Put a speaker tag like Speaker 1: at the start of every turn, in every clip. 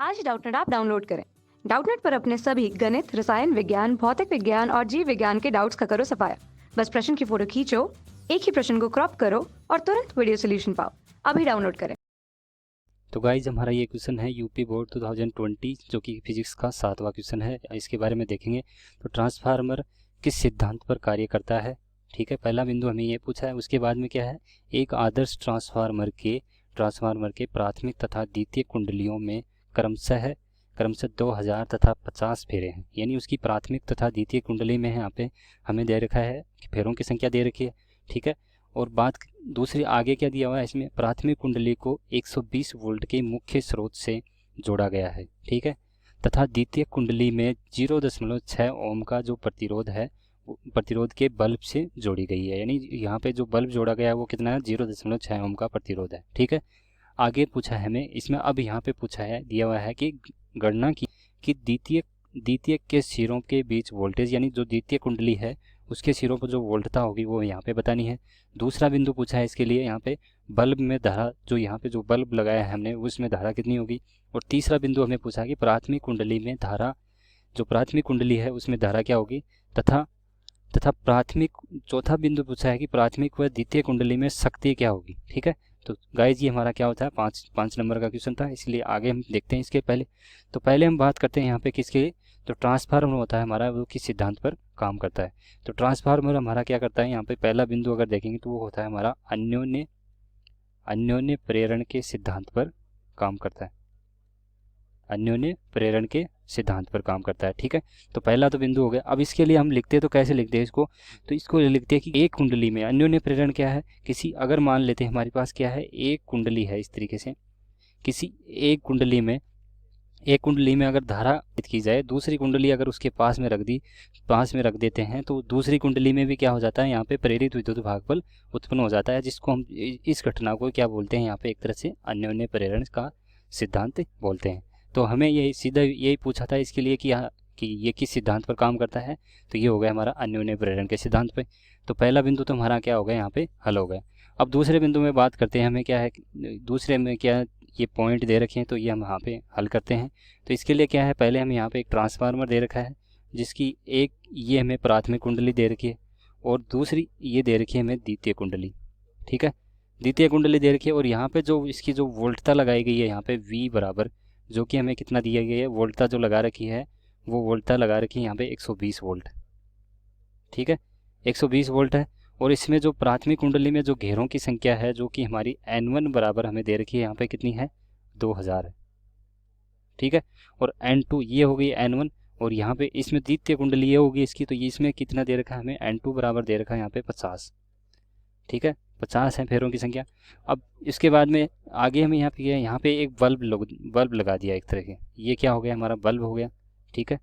Speaker 1: आज Doubtnut app download करें। Doubtnut पर अपने सभी गणित, रसायन विज्ञान, भौतिक विज्ञान और जीव विज्ञान के डाउट्स का करो सफाया। बस प्रश्न की फोटो खींचो, एक ही प्रश्न को क्रॉप करो और तुरंत वीडियो सोल्यूशन पाओ। अभी डाउनलोड करें।
Speaker 2: तो गाइज हमारा ये क्वेश्चन है यूपी बोर्ड 2020 जो कि फिजिक्स का 7वां क्वेश्चन है। इसके बारे में देखेंगे। तो ट्रांसफार्मर किस सिद्धांत पर कार्य करता है। ठीक है, पहला बिंदु हमें ये पूछा है। उसके बाद में क्या है, एक आदर्श ट्रांसफार्मर के प्राथमिक तथा द्वितीय कुंडलियों में क्रमशः 2000 तथा 50 फेरे हैं। यानी उसकी प्राथमिक तथा द्वितीय कुंडली में यहाँ पे हमें दे रखा है कि फेरों की संख्या दे रखी है। ठीक है, और बात दूसरी आगे क्या दिया हुआ है, इसमें प्राथमिक कुंडली को 120 वोल्ट के मुख्य स्रोत से जोड़ा गया है। ठीक है, तथा द्वितीय कुंडली में 0.6 ओम का जो प्रतिरोध है प्रतिरोध के बल्ब से जोड़ी गई है। यानी यहाँ पे जो बल्ब जोड़ा गया है वो कितना है, 0.6 ओम का प्रतिरोध है। ठीक है, आगे पूछा है हमें इसमें, अब यहाँ पे पूछा है, दिया हुआ है कि गणना की कि द्वितीय के सिरों के बीच वोल्टेज, यानी जो द्वितीय कुंडली है उसके सिरों पर जो वोल्टता होगी वो यहाँ पे बतानी है। दूसरा बिंदु पूछा है इसके लिए यहाँ पे बल्ब में धारा, जो यहाँ पे जो बल्ब लगाया है हमने उसमें धारा कितनी होगी। और तीसरा बिंदु हमें पूछा कि प्राथमिक कुंडली में धारा, जो प्राथमिक कुंडली है उसमें धारा क्या होगी, तथा चौथा बिंदु पूछा है कि प्राथमिक व द्वितीय कुंडली में शक्ति क्या होगी। ठीक है, तो गाइज ये हमारा क्या होता है, पाँच नंबर का क्वेश्चन था, इसलिए आगे हम देखते हैं इसके पहले। तो पहले हम बात करते हैं यहाँ पे किसके, तो ट्रांसफार्मर होता है हमारा, वो किस सिद्धांत पर काम करता है। तो ट्रांसफार्मर हमारा क्या करता है, यहाँ पे पहला बिंदु अगर देखेंगे तो वो होता है हमारा अन्योन्य प्रेरण के सिद्धांत पर काम करता है। अन्योन्य प्रेरण के सिद्धांत पर काम करता है। ठीक है, तो पहला तो बिंदु हो गया। अब इसके लिए हम लिखते हैं, तो कैसे लिखते हैं इसको, तो इसको लिखते हैं कि एक कुंडली में अन्योन्य प्रेरण क्या है, किसी, अगर मान लेते हैं हमारे पास क्या है, एक कुंडली है, इस तरीके से किसी एक कुंडली में अगर धारा की जाए, दूसरी कुंडली अगर उसके पास में रख देते हैं, तो दूसरी कुंडली में भी क्या हो जाता है, यहाँ पे प्रेरित विद्युत भागफल उत्पन्न हो जाता है, जिसको हम इस घटना को क्या बोलते हैं, यहाँ पे एक तरह से अन्योन्य प्रेरण का सिद्धांत बोलते हैं। तो हमें ये सीधा यही पूछा था इसके लिए कि ये किस सिद्धांत पर काम करता है, तो ये हो गया हमारा अन्योन्य प्रेरण के सिद्धांत पे। तो पहला बिंदु तो हमारा क्या हो गया, यहाँ पे हल हो गया। अब दूसरे बिंदु में बात करते हैं, हमें क्या है, दूसरे में क्या ये पॉइंट दे रखे हैं, तो ये हम यहाँ पे हल करते हैं। तो इसके लिए क्या है, पहले हम यहाँ पे एक ट्रांसफार्मर दे रखा है, जिसकी एक ये हमें प्राथमिक कुंडली दे रखी है और दूसरी ये दे रखी है हमें द्वितीय कुंडली। ठीक है, द्वितीय कुंडली दे रखी है, और यहाँ पे जो इसकी जो वोल्टता लगाई गई है, यहाँ पे V बराबर, जो कि हमें कितना दिया गया है, वोल्टता जो लगा रखी है, वो वोल्टता लगा रखी है यहाँ पे 120 वोल्ट। ठीक है, 120 वोल्ट है। और इसमें जो प्राथमिक कुंडली में जो घेरों की संख्या है, जो कि हमारी N1 बराबर हमें दे रखी है, यहाँ पे कितनी है, 2000 है। ठीक है, और N2 ये हो गई N1, और यहाँ पे इसमें द्वितीय कुंडली ये होगी इसकी, तो ये इसमें कितना दे रखा है हमें, N2 बराबर दे रखा है यहाँ पे 50। ठीक है, 50 है फेरों की संख्या। अब इसके बाद में आगे हमें यहाँ पे एक बल्ब लगा दिया एक तरह के, ये क्या हो गया, हमारा बल्ब हो गया। ठीक है,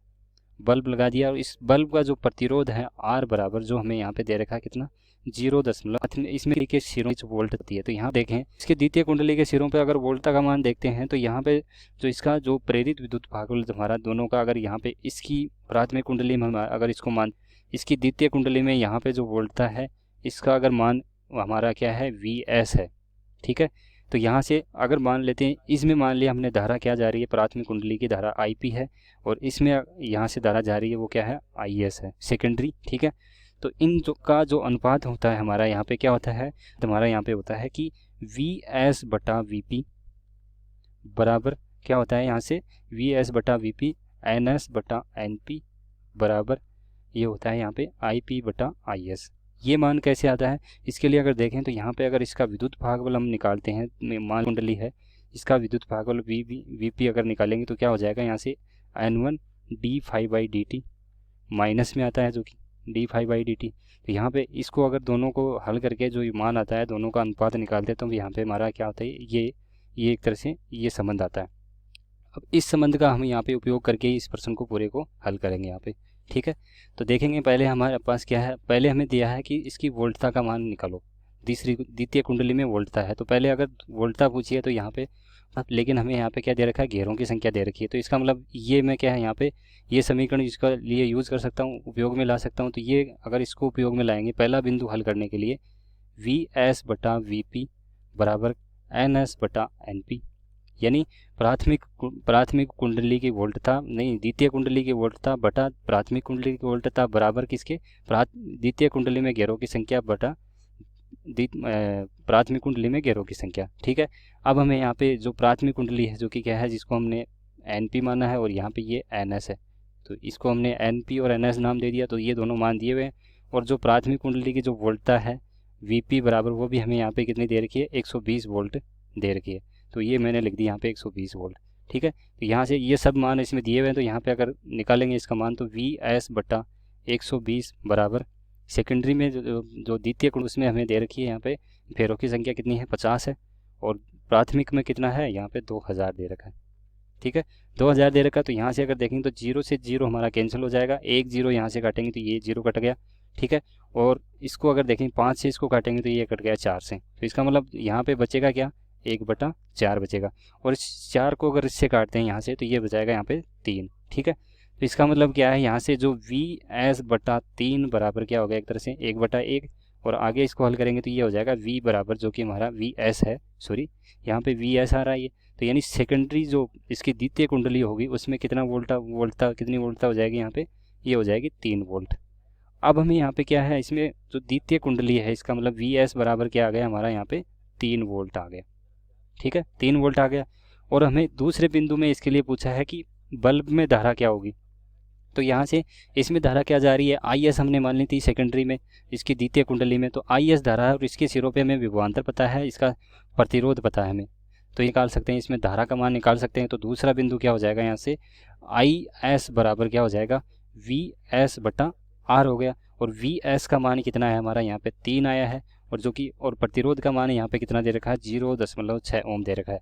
Speaker 2: बल्ब लगा दिया, और इस बल्ब का जो प्रतिरोध है R बराबर, जो हमें यहाँ पे दे रखा है कितना, 0 इसमें के सिरों में वोल्ट होती है। तो यहाँ देखें इसके द्वितीय कुंडली के सिरों पे अगर वोल्टता का मान देखते हैं, तो यहाँ पे जो इसका जो प्रेरित विद्युत भागफल हमारा दोनों का, अगर यहाँ पे इसकी प्राथमिक कुंडली में अगर इसको मान, इसकी द्वितीय कुंडली में यहाँ पे जो वोल्टता है, इसका अगर मान हमारा क्या है, VS है। ठीक है, तो यहाँ से अगर मान लेते हैं, इसमें मान लिया हमने धारा क्या जा रही है, प्राथमिक कुंडली की धारा IP है, और इसमें यहाँ से धारा जा रही है वो क्या है, IS है, सेकेंडरी। ठीक है, तो इन का जो अनुपात होता है हमारा यहाँ पे क्या होता है, तो हमारा यहाँ पे होता है कि VS बटा VP बराबर क्या होता है, यहाँ से VS बटा VP NS बटा NP बराबर ये होता है यहाँ पे IP बटा IS। ये मान कैसे आता है, इसके लिए अगर देखें तो यहाँ पे अगर इसका विद्युत भागफल हम निकालते हैं, मान कुंडली है, इसका विद्युत भागफल VP अगर निकालेंगे तो क्या हो जाएगा, यहाँ से N1 d∅dt माइनस में आता है, जो कि d∅dt। तो यहाँ पे इसको अगर दोनों को हल करके जो मान आता है, दोनों का अनुपात निकालते हैं, तो यहाँ पे हमारा क्या होता है, ये एक तरह से ये संबंध आता है। अब इस संबंध का हम यहाँ पे उपयोग करके इस प्रश्न को पूरे को हल करेंगे यहाँ पे। ठीक है, तो देखेंगे पहले हमारे पास क्या है, पहले हमें दिया है कि इसकी वोल्टता का मान निकालो, द्वितीय कुंडली में वोल्टता है, तो पहले अगर वोल्टता पूछिए तो यहाँ पे, लेकिन हमें यहाँ पे क्या दे रखा है, घेरों की संख्या दे रखी है। तो इसका मतलब ये मैं क्या है, यहाँ पे ये समीकरण इसका लिए यूज़ कर सकता हूँ, उपयोग में ला सकता हूँ। तो ये अगर इसको उपयोग में लाएंगे पहला बिंदु हल करने के लिए, VS बटा VP बराबर NS बटा NP, यानी प्राथमिक कुंडली की वोल्टता नहीं, द्वितीय कुंडली की वोल्टता बटा प्राथमिक कुंडली की वोल्टता बराबर किसके, द्वितीय कुंडली में घेरों की संख्या बटा प्राथमिक कुंडली में घेरों की संख्या। ठीक है, अब हमें यहाँ पे जो प्राथमिक कुंडली है जो कि क्या है, जिसको हमने NP माना है और यहाँ पे ये NS है, तो इसको हमने NP और NS नाम दे दिया। तो ये दोनों मान दिए हुए हैं। और जो प्राथमिक कुंडली की जो वोल्टता है VP बराबर, वो भी हमें यहाँ पे कितनी दे रखी है, 120 वोल्ट दे रखी है। तो ये मैंने लिख दिया यहाँ पे 120 वोल्ट। ठीक है, तो यहाँ से ये सब मान इसमें दिए हुए हैं, तो यहाँ पे अगर निकालेंगे इसका मान तो VS बटा 120 बराबर सेकेंडरी में जो द्वितीय कुंड उसमें हमें दे रखी है यहाँ पे फेरों की संख्या कितनी है, 50 है। और प्राथमिक में कितना है, यहाँ पे 2000 दे रखा है। ठीक है, 2000 दे रखा है। तो यहाँ से अगर देखेंगे तो 0 से 0 हमारा कैंसिल हो जाएगा, 1 0 यहाँ से काटेंगे तो ये 0 कट गया। ठीक है, और इसको अगर देखें 5 से इसको काटेंगे तो ये कट गया 4 से। तो इसका मतलब यहाँ पे बचेगा क्या, 1/4 बचेगा। और इस 4 को अगर इससे काटते हैं यहाँ से तो ये बचाएगा यहाँ पे 3। ठीक है, तो इसका मतलब क्या है, यहाँ से जो VS बटा 3 बराबर क्या हो गया, एक तरह से 1/1। और आगे इसको हल करेंगे तो ये हो जाएगा V बराबर, जो कि हमारा VS है, सॉरी यहाँ पे VS आ रहा है ये। तो यानी सेकेंडरी जो इसकी द्वितीय कुंडली होगी उसमें कितना वोल्टता कितनी वोल्टता हो जाएगी, यहाँ पे ये हो जाएगी 3 वोल्ट। अब हमें यहाँ पे क्या है, इसमें जो द्वितीय कुंडली है इसका मतलब VS बराबर क्या आ गया हमारा, यहाँ पे 3 वोल्ट आ गया। ठीक है, 3 वोल्ट आ गया। और हमें दूसरे बिंदु में इसके लिए पूछा है कि बल्ब में धारा क्या होगी। तो यहाँ से इसमें धारा क्या जा रही है, IS हमने मान ली थी सेकेंडरी में इसकी द्वितीय कुंडली में, तो IS धारा है और इसके सिरों पे हमें विभवांतर पता है, इसका प्रतिरोध पता है हमें, तो निकाल सकते हैं, इसमें धारा का मान निकाल सकते हैं। तो दूसरा बिंदु क्या हो जाएगा, यहाँ से IS बराबर क्या हो जाएगा, VS बटा R हो गया। और VS का मान कितना है हमारा, यहाँ पे 3 आया है। और जो कि और प्रतिरोध का मान यहाँ पे कितना दे रखा है, 0.6 ओम दे रखा है।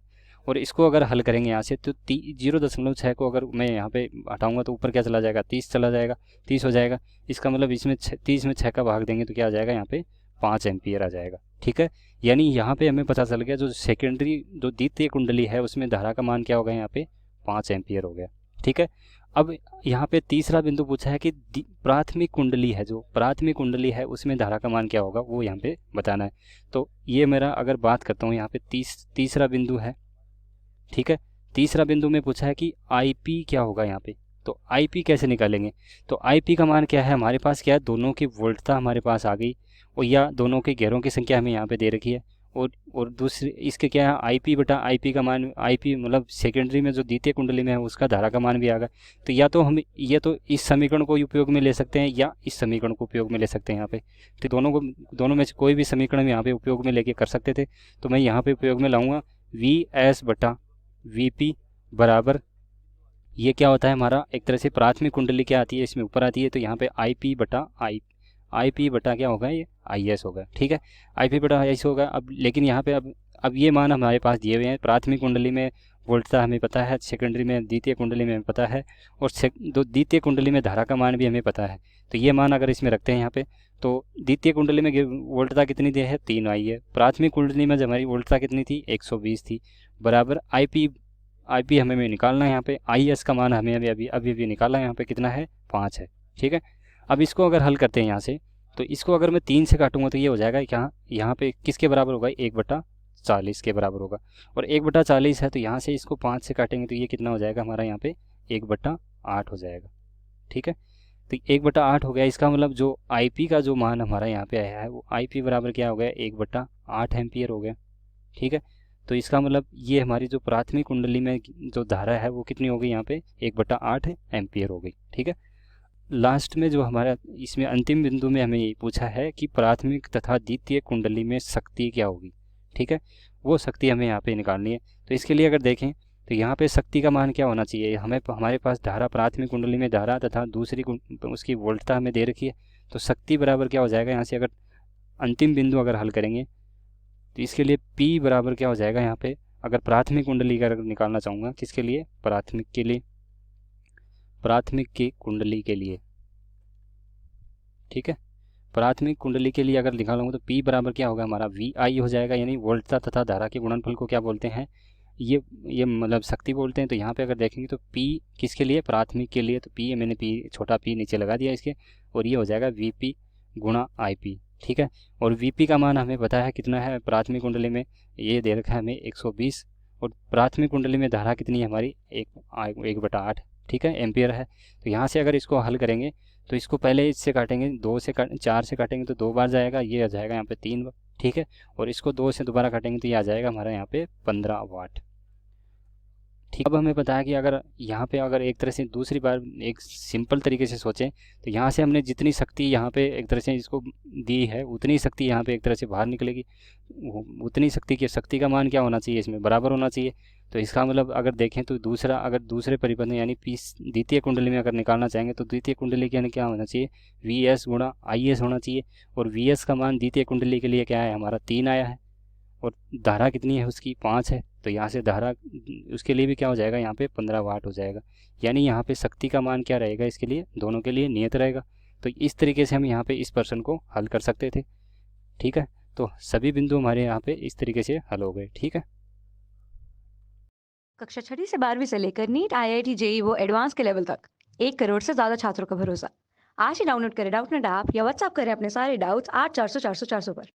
Speaker 2: और इसको अगर हल करेंगे यहाँ से तो 0.6 को अगर मैं यहाँ पे हटाऊंगा तो ऊपर क्या चला जाएगा, 30 चला जाएगा, 30 हो जाएगा। इसका मतलब इसमें 30 में 6 का भाग देंगे तो क्या आ जाएगा, यहाँ पे 5 एम्पियर आ जाएगा। ठीक है, यानी यहाँ पे हमें पता चल गया जो सेकेंडरी जो द्वितीय कुंडली है उसमें धारा का मान क्या होगा, यहाँ पे 5 एम्पियर हो गया। ठीक है, अब यहाँ पे तीसरा बिंदु पूछा है कि प्राथमिक कुंडली है, जो प्राथमिक कुंडली है उसमें धारा का मान क्या होगा वो यहाँ पे बताना है। तो ये मेरा अगर बात करता हूँ यहाँ पे तीसरा बिंदु है। ठीक है, तीसरा बिंदु में पूछा है कि IP क्या होगा यहाँ पे। तो IP कैसे निकालेंगे, तो IP का मान क्या है हमारे पास, क्या है, दोनों की वोल्टता हमारे पास आ गई और या दोनों के घेरों की संख्या हमें यहाँ पे दे रखी है। और दूसरे इसके क्या है, IP बटा IP का मान, IP मतलब सेकेंडरी में जो द्वितीय कुंडली में है उसका धारा का मान भी आ गया। तो या तो हम ये तो इस समीकरण को उपयोग में ले सकते हैं या इस समीकरण को उपयोग में ले सकते हैं यहाँ पे। तो दोनों में से कोई भी समीकरण हम यहाँ पे उपयोग में लेके कर सकते थे। तो मैं यहाँ पे उपयोग में लाऊंगा VS बटा VP बराबर, ये क्या होता है हमारा, एक तरह से प्राथमिक कुंडली क्या आती है इसमें ऊपर आती है, तो यहाँ पे IP बटा क्या होगा, ये IS होगा। ठीक है, IP बटा IS होगा। अब लेकिन यहाँ पे अब ये मान हमारे पास दिए हुए हैं, प्राथमिक कुंडली में वोल्टता हमें पता है, सेकेंडरी में द्वितीय कुंडली में हमें पता है, और द्वितीय कुंडली में धारा का मान भी हमें पता है। तो ये मान अगर इसमें रखते हैं यहाँ पे, तो द्वितीय कुंडली में वोल्टता कितनी दी है, 3 आई है। प्राथमिक कुंडली में हमारी वोल्टता कितनी थी, 120 थी, बराबर IP हमें निकालना है यहाँ पे। IS का मान हमें अभी निकालना है, यहाँ पे कितना है, 5 है। ठीक है, अब इसको अगर हल करते हैं यहाँ से, तो इसको अगर मैं 3 से काटूंगा तो ये हो जाएगा क्या, यहाँ पे किसके बराबर होगा, 1/40 के बराबर होगा। और 1/40 है तो यहाँ से इसको 5 से काटेंगे तो ये कितना हो जाएगा हमारा, यहाँ पे 1/8 हो जाएगा। ठीक है, तो 1/8 हो गया। इसका मतलब जो IP का जो मान हमारा यहाँ पे आया है वो IP बराबर क्या हो गया, 1/8 एम्पियर हो गया। ठीक है, तो इसका मतलब ये हमारी जो प्राथमिक कुंडली में जो धारा है वो कितनी हो गई, यहाँ पे 1/8 एम्पियर हो गई। ठीक है, लास्ट में जो हमारा इसमें अंतिम बिंदु में हमें ये पूछा है कि प्राथमिक तथा द्वितीय कुंडली में शक्ति क्या होगी। ठीक है, वो शक्ति हमें यहाँ पे निकालनी है। तो इसके लिए अगर देखें तो यहाँ पे शक्ति का मान क्या होना चाहिए, हमारे पास धारा, प्राथमिक कुंडली में धारा तथा दूसरी उसकी वोल्टता हमें दे रखी है। तो शक्ति बराबर क्या हो जाएगा, यहाँ से अगर अंतिम बिंदु अगर हल करेंगे तो इसके लिए P बराबर क्या हो जाएगा, यहाँ पे अगर प्राथमिक कुंडली का निकालना चाहूँगा, किसके लिए, प्राथमिक की कुंडली के लिए। ठीक है, प्राथमिक कुंडली के लिए अगर निकालूंगा तो P बराबर क्या होगा हमारा, VI हो जाएगा। यानी वोल्टता तथा धारा के गुणनफल को क्या बोलते हैं, ये मतलब शक्ति बोलते हैं। तो यहाँ पे अगर देखेंगे तो P किसके लिए, प्राथमिक के लिए, तो P मैंने छोटा p नीचे लगा दिया इसके, और ये हो जाएगा VP गुणा IP। ठीक है, और VP का मान हमें पता है कितना है प्राथमिक कुंडली में, ये दे रखा है हमें 120 और प्राथमिक कुंडली में धारा कितनी है हमारी 1/8, ठीक है, एम्पियर है। तो यहाँ से अगर इसको हल करेंगे तो इसको पहले इससे काटेंगे, 4 से काटेंगे तो 2 बार जाएगा, ये आ जाएगा यहाँ पे 3 बार, ठीक है। और इसको 2 से दोबारा काटेंगे तो ये आ जाएगा हमारा यहाँ पे 15 वाट, ठीक। अब हमें पता है कि अगर यहाँ पे अगर एक तरह से दूसरी बार एक सिंपल तरीके से सोचें तो यहाँ से हमने जितनी शक्ति यहाँ पे एक तरह से इसको दी है उतनी शक्ति यहाँ पे एक तरह से बाहर निकलेगी, उतनी शक्ति का मान क्या होना चाहिए, इसमें बराबर होना चाहिए। तो इसका मतलब अगर देखें तो अगर दूसरे परिपथ में यानी द्वितीय कुंडली में अगर निकालना चाहेंगे तो द्वितीय कुंडली के यानी क्या होना चाहिए, VS गुणा IS होना चाहिए। और VS का मान द्वितीय कुंडली के लिए क्या है, हमारा 3 आया है, और धारा कितनी है उसकी 5 है। तो यहाँ से धारा उसके लिए भी क्या हो जाएगा, यहाँ पे 15 वाट हो जाएगा। यानी यहाँ पे शक्ति का मान क्या रहेगा, इसके लिए दोनों के लिए नियत रहेगा। तो इस तरीके से हम यहाँ पे इस प्रश्न को हल कर सकते थे, ठीक है। तो सभी बिंदु हमारे यहाँ पे इस तरीके से हल हो गए, ठीक है।
Speaker 1: कक्षा 6वीं से 12वीं से लेकर नीट, IIT, JEE वो एडवांस के लेवल तक 1 करोड़ से ज्यादा छात्रों का भरोसा। आज ही डाउनलोड करें डाउटनेट ऐप या व्हाट्सएप करें अपने सारे डाउट्स 8400 400 400 पर।